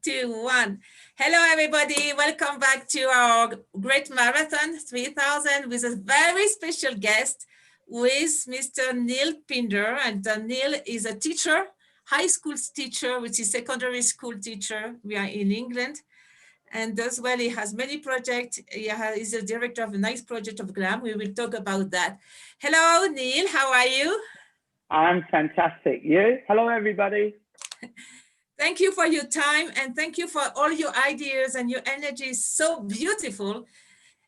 2, 1. Hello, everybody. Welcome back to our great marathon 3000 with a very special guest with Mr. Neil Pinder. And Neil is a teacher, high school teacher, which is secondary school teacher. We are in England. And as well, he has many projects. He's the director of a nice project of GLAM. We will talk about that. Hello, Neil. How are you? I'm fantastic. You? Hello, everybody. Thank you for your time and thank you for all your ideas and your energy is so beautiful.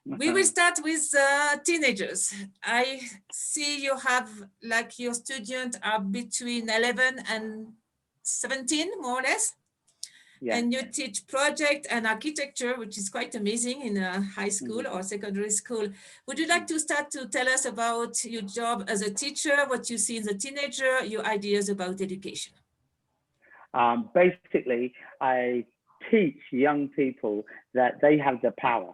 We will start with teenagers. I see you have like your students are between 11 and 17, more or less. Yeah. And you teach project and architecture, which is quite amazing in a high school or secondary school. Would you like to start to tell us about your job as a teacher, what you see in the teenager, your ideas about education? Basically, I teach young people that they have the power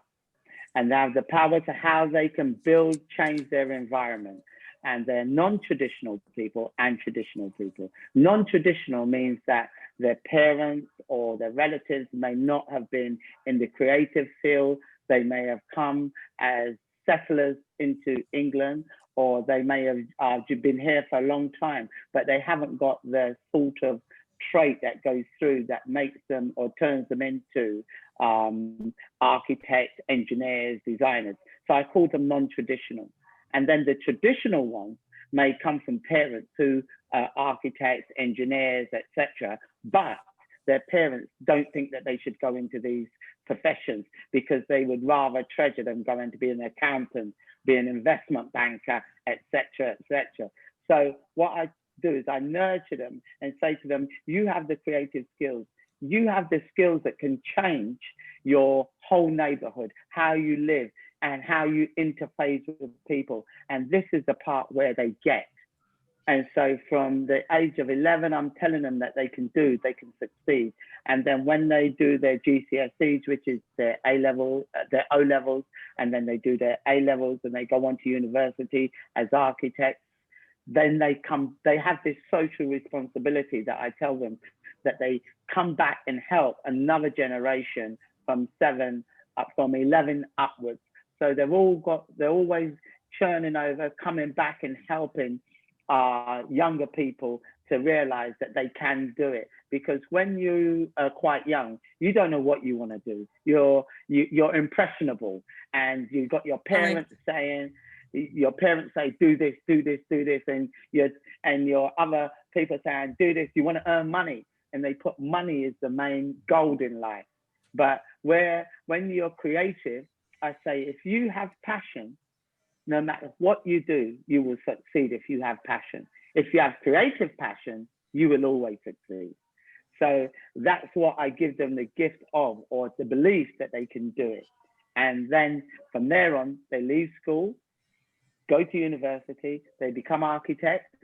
and they have the power to how they can build, change their environment. And they're non-traditional people and traditional people. Non-traditional means that their parents or their relatives may not have been in the creative field. They may have come as settlers into England, or they may have been here for a long time, but they haven't got the sort of trait that goes through that makes them or turns them into architects, engineers, designers. So I call them non-traditional. And then the traditional ones may come from parents who are architects, engineers, etc. But their parents don't think that they should go into these professions because they would rather treasure them going to be an accountant, be an investment banker, etc., etc. So what I do is I nurture them and say to them, you have the creative skills. You have the skills that can change your whole neighborhood, how you live and how you interface with people. And this is the part where they get. And so from the age of 11, I'm telling them that they can succeed. And then when they do their GCSEs, which is their A-level, their O-levels, and then they do their A-levels and they go on to university as architects, then they have this social responsibility that I tell them that they come back and help another generation from 11 upwards. So they're always churning over, coming back and helping younger people to realize that they can do it. Because when you are quite young, you don't know what you want to do. You're impressionable, and you've got your parents saying, your parents say, do this, do this, do this, and your other people saying, do this, you want to earn money. And they put money as the main goal in life. But when you're creative, I say, if you have passion, no matter what you do, you will succeed if you have passion. If you have creative passion, you will always succeed. So that's what I give them the gift of, or the belief that they can do it. And then from there on, they leave school, go to university, they become architects,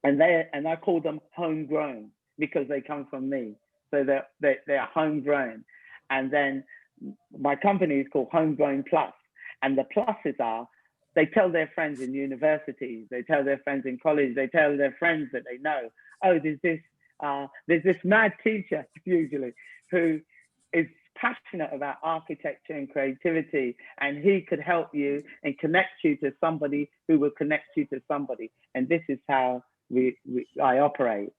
and I call them homegrown because they come from me. So they're homegrown. And then my company is called Homegrown Plus. And the pluses are, they tell their friends in universities, they tell their friends in college, they tell their friends that they know, oh, there's this mad teacher usually who is passionate about architecture and creativity, and he could help you and connect you to somebody who will connect you to somebody. And this is how I operate.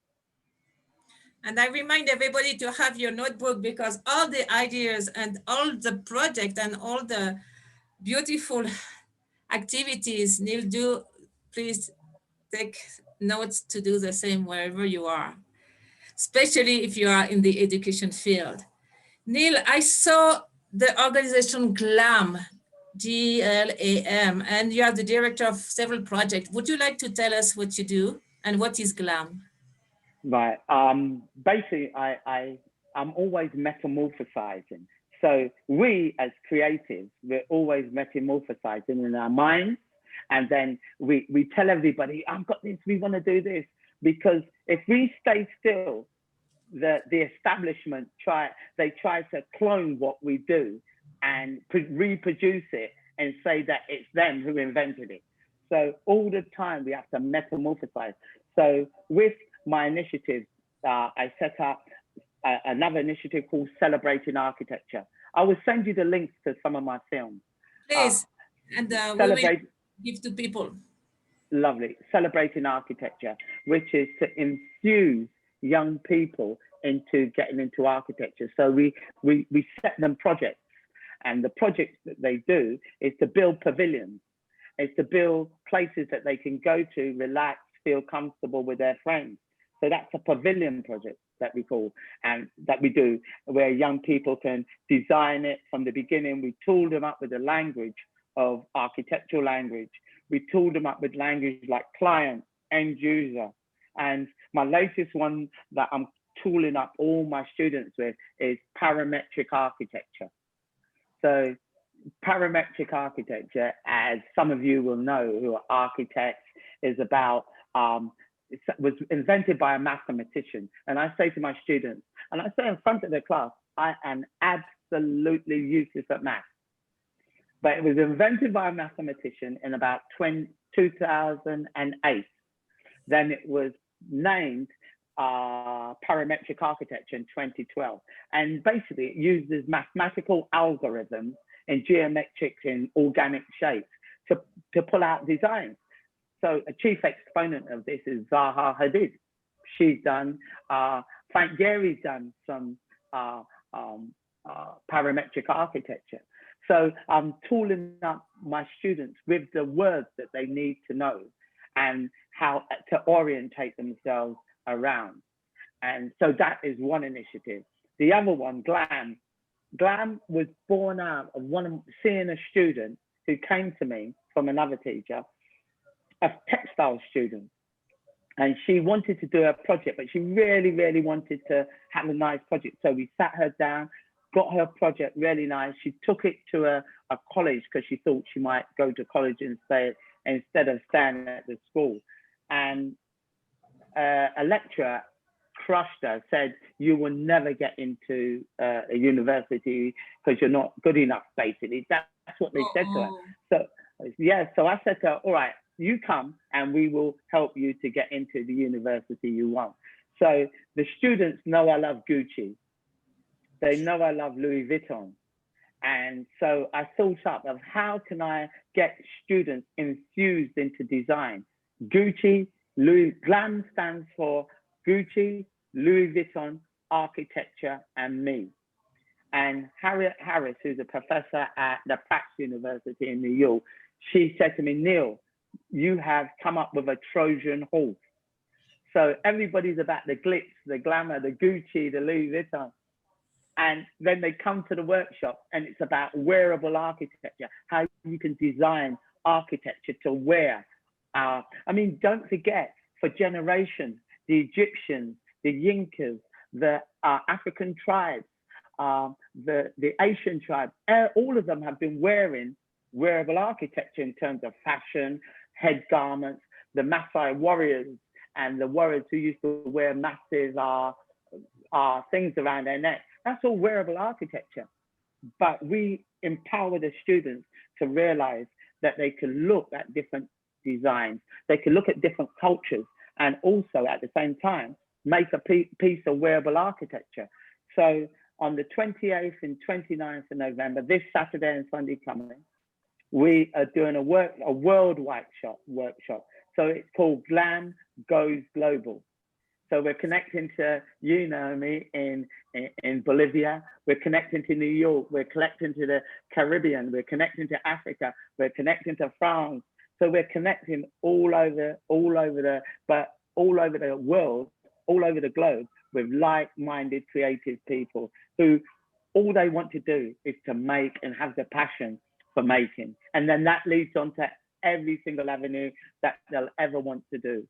And I remind everybody to have your notebook, because all the ideas and all the project and all the beautiful activities Neil do, please take notes to do the same wherever you are, especially if you are in the education field. Neil, I saw the organization GLAM, G-L-A-M, and you are the director of several projects. Would you like to tell us what you do and what is GLAM? Right. Basically, I'm always metamorphosizing. So we as creatives, we're always metamorphosizing in our minds. And then we tell everybody, I've got this, we want to do this. Because if we stay still, the establishment try to clone what we do and reproduce it and say that it's them who invented it. So all the time we have to metamorphosize. So with my initiative, I set up another initiative called Celebrating Architecture. I will send you the links to some of my films. Please, and we will Celebrate, give to people. lovely, Celebrating Architecture, which is to infuse young people into getting into architecture. So we set them projects, and the projects that they do is to build pavilions, is to build places that they can go to, relax, feel comfortable with their friends. So that's a pavilion project that we call, and that we do, where young people can design it from the beginning. We tool them up with the language of architectural language. We tool them up with language like client, end user. And my latest one that I'm tooling up all my students with is parametric architecture. So parametric architecture, as some of you will know who are architects, is about, it was invented by a mathematician. And I say to my students, and I say in front of the class, I am absolutely useless at math. But it was invented by a mathematician in about 2008. Then it was named parametric architecture in 2012. And basically it uses mathematical algorithms in geometric and organic shapes to pull out designs. So a chief exponent of this is Zaha Hadid. She's done, Frank Gehry's done some parametric architecture. So I'm tooling up my students with the words that they need to know and how to orientate themselves around. And so that is one initiative. The other one, GLAM. GLAM was born out of seeing a student who came to me from another teacher, a textile student. And she wanted to do a project, but she really, really wanted to have a nice project. So we sat her down, got her project really nice. She took it to a college because she thought she might go to college and stay instead of staying at the school. And a lecturer crushed her, said, you will never get into a university because you're not good enough, basically. That's what they said to her. So, yeah, so I said to her, all right, you come and we will help you to get into the university you want. So the students know I love Gucci. They know I love Louis Vuitton. And so I thought up of how can I get students infused into design. Gucci, GLAM stands for Gucci, Louis Vuitton, architecture, and me. And Harriet Harris, who's a professor at the Pratt University in New York, she said to me, Neil, you have come up with a Trojan horse. So everybody's about the glitz, the glamour, the Gucci, the Louis Vuitton. And then they come to the workshop and it's about wearable architecture, how you can design architecture to wear. I mean, don't forget, for generations, the Egyptians, the Yincas, the African tribes, the Asian tribes, all of them have been wearing wearable architecture in terms of fashion, head garments, the Maasai warriors and the warriors who used to wear massive things around their neck. That's all wearable architecture. But we empower the students to realize that they can look at different designs, they can look at different cultures, and also at the same time, make a piece of wearable architecture. So on the 28th and 29th of November, this Saturday and Sunday coming, we are doing a worldwide workshop. So it's called GLAM Goes Global. So we're connecting to, you know me, in Bolivia, we're connecting to New York, we're connecting to the Caribbean, we're connecting to Africa, we're connecting to France. So we're connecting all over the world, all over the globe, with like-minded creative people who all they want to do is to make and have the passion for making. And then that leads on to every single avenue that they'll ever want to do.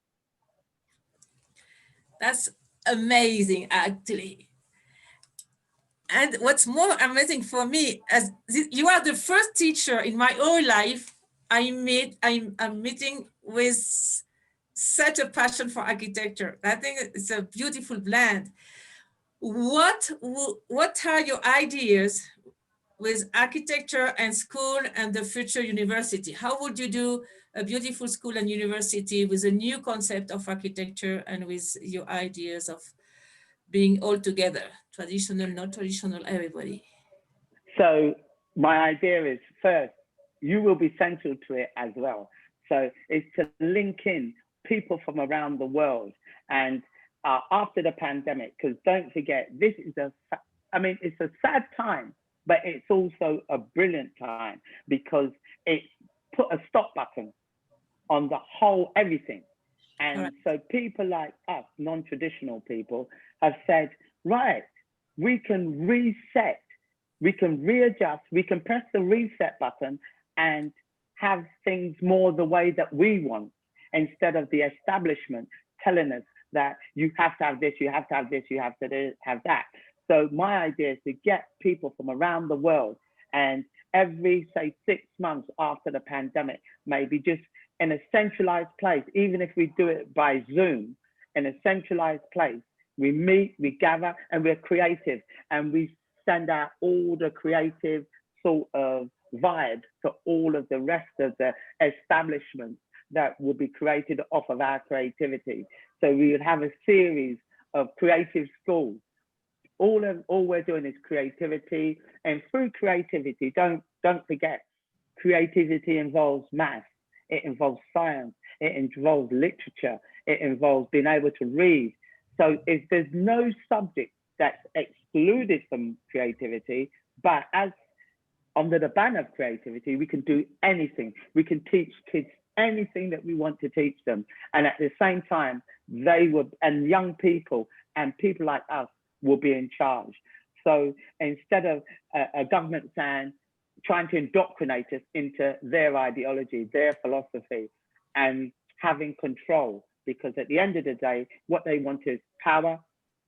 That's amazing, actually. And what's more amazing for me, as you are the first teacher in my whole life I'm meeting with such a passion for architecture. I think it's a beautiful blend. What are your ideas with architecture and school and the future university? How would you do a beautiful school and university with a new concept of architecture and with your ideas of being all together Traditional, not traditional, everybody. So my idea is, first, you will be central to it as well. So it's to link in people from around the world. And after the pandemic, because don't forget, this is it's a sad time, but it's also a brilliant time because it put a stop button on the whole everything. And Correct. so people like us, non-traditional people, have said, right, we can reset, we can readjust, we can press the reset button and have things more the way that we want, instead of the establishment telling us that you have to have this, you have to have this, you have to have that. So my idea is to get people from around the world, and every, say, 6 months after the pandemic, maybe just in a centralized place, even if we do it by Zoom, in a centralized place, we meet, we gather, and we're creative, and we send out all the creative sort of vibes to all of the rest of the establishments that will be created off of our creativity. So we would have a series of creative schools. All we're doing is creativity, and through creativity, don't forget, creativity involves math, it involves science, it involves literature, it involves being able to read. So if there's no subject that's excluded from creativity, but as under the banner of creativity, we can do anything. We can teach kids anything that we want to teach them. And at the same time, and young people and people like us will be in charge. So instead of a government trying to indoctrinate us into their ideology, their philosophy, and having control, because at the end of the day, what they want is power,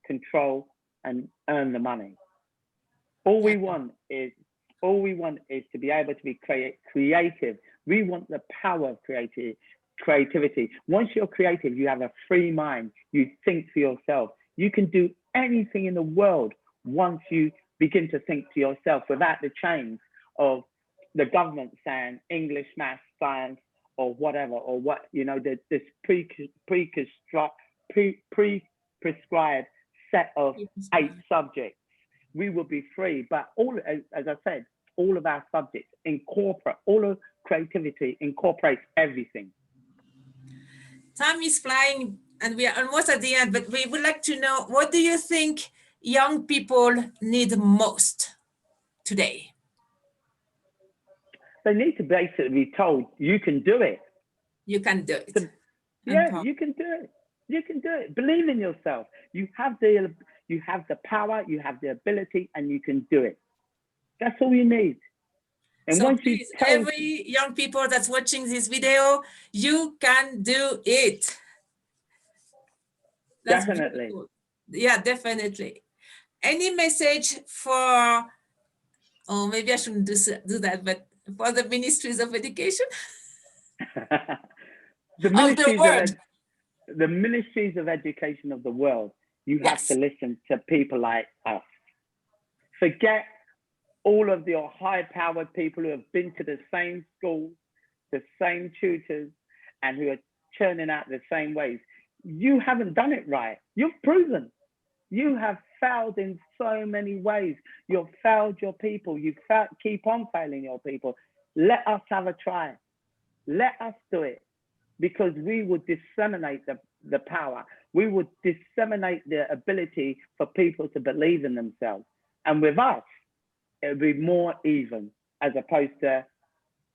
control, and earn the money. All we want is to be able to be creative. We want the power of creativity. Once you're creative, you have a free mind. You think for yourself. You can do anything in the world once you begin to think to yourself without the chains of the government saying English, math, science, or whatever, or what, this pre-prescribed set of 8 subjects. We will be free, but as I said, all of our subjects all of creativity incorporates everything. Time is flying and we are almost at the end, but we would like to know, what do you think young people need most today? They need to basically be told, you can do it. You can do it. You can do it. You can do it. Believe in yourself. You have the power, you have the ability, and you can do it. That's all you need. And so please, every young people that's watching this video, you can do it. That's definitely. Beautiful. Yeah, definitely. Any message for, maybe I shouldn't do that, but for the ministries of education? The ministries of education of the world, you have to listen to people like us. Forget all of your high-powered people who have been to the same schools, the same tutors, and who are churning out the same ways. You haven't done it right. You've proven. You have failed in so many ways. You've failed your people. You keep on failing your people. Let us have a try. Let us do it, because we will disseminate the power. We will disseminate the ability for people to believe in themselves. And with us, it'll be more even, as opposed to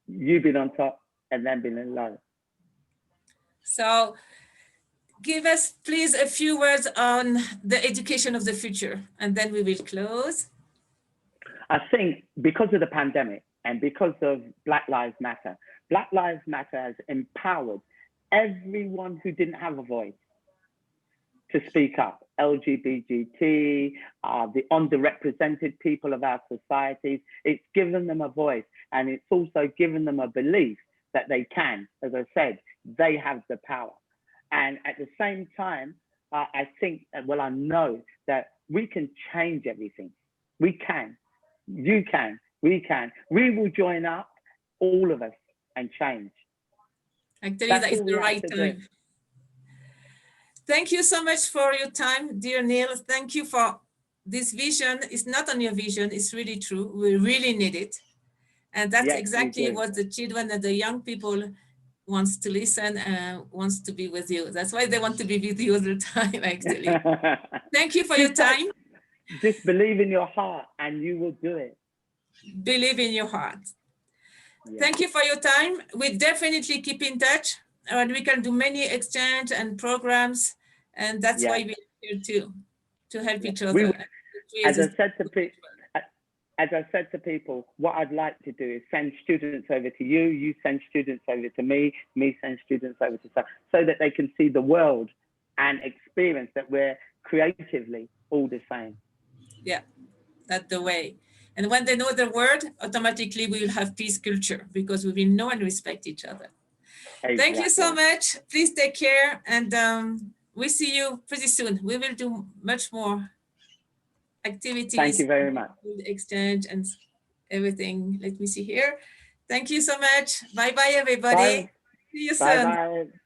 you being on top and then being low. So give us, please, a few words on the education of the future, and then we will close. I think because of the pandemic and because of Black Lives Matter has empowered everyone who didn't have a voice to speak up. LGBT, the underrepresented people of our societies, it's given them a voice, and it's also given them a belief that they can. As I said, they have the power. And at the same time, I think, I know that we can change everything. We can, you can, we can. We will join up, all of us, and change. Actually, that is the right time. Thank you so much for your time, dear Neil. Thank you for this vision is not only a vision, it's really true. We really need it. And that's Yes, we exactly do. what the children and the young people wants to listen and wants to be with you. That's why they want to be with you all the time, actually. Thank you for your time. Just believe in your heart and you will do it. Believe in your heart. Yeah. Thank you for your time. We definitely keep in touch and we can do many exchange and programs. And that's why we're here too, to help each other. As I said to people, what I'd like to do is send students over to you, you send students over to me send students over to some, so that they can see the world and experience that we're creatively all the same. Yeah, that's the way. And when they know the word, automatically we will have peace culture because we will know and respect each other. Exactly. Thank you so much. Please take care. And we see you pretty soon. We will do much more activities. Thank you very much. Exchange and everything. Let me see here. Thank you so much. Bye-bye, everybody. Bye. See you soon. Bye-bye.